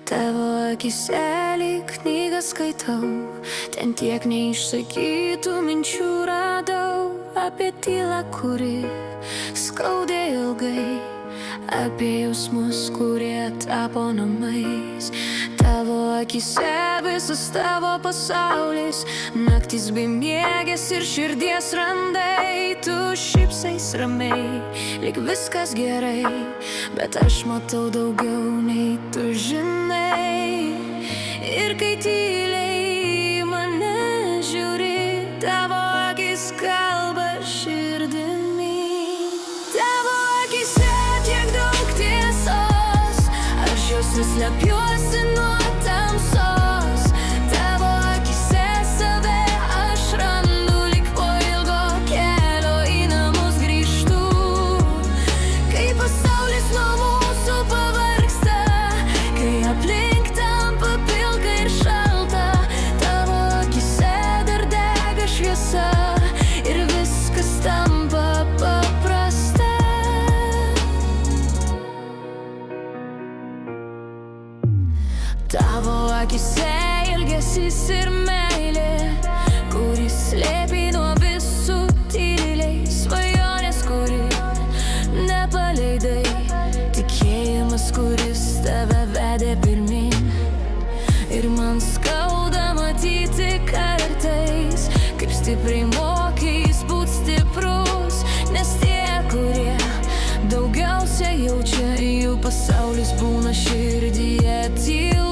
Tavo akise lyg knygą skaitau, ten tiek neišsakytų minčių radau. Apie tylą, kuri skaudė ilgai, apie jausmus, kurie tapo namais. Tavo akise visas tavo pasaulis, naktis bemiegės ir širdies randai. Tu šypsais ramiai, lyg viskas gerai, bet aš matau daugiau nei tu žinai. Ir kai tyliai mane žiūri, tavo akis kalba širdimi. Tavo akise tiek daug tiesos, aš jos vis slepiuosi nuo tamsos. Tavo akise save aš randu, lyg po ilgo kelio į namus grįžtu. Kai pasaulis nuo mūsų pavargsta, kai aplink tampa pilka ir šalta, tavo akise dar dega šviesa ir viskas tampa paprasta. Tavo akise ilgesys ir meilė, kuris slėpė nuo visų tyliai. Svajonės, kuri nepaleidai, tikėjimas, kuris tave vedė pirmin. Ir man skauda matyti kartais, kaip stipriai mokys būt stiprus, nes tie, kurie daugiausia jaučia, jų pasaulis būna širdyje tylus.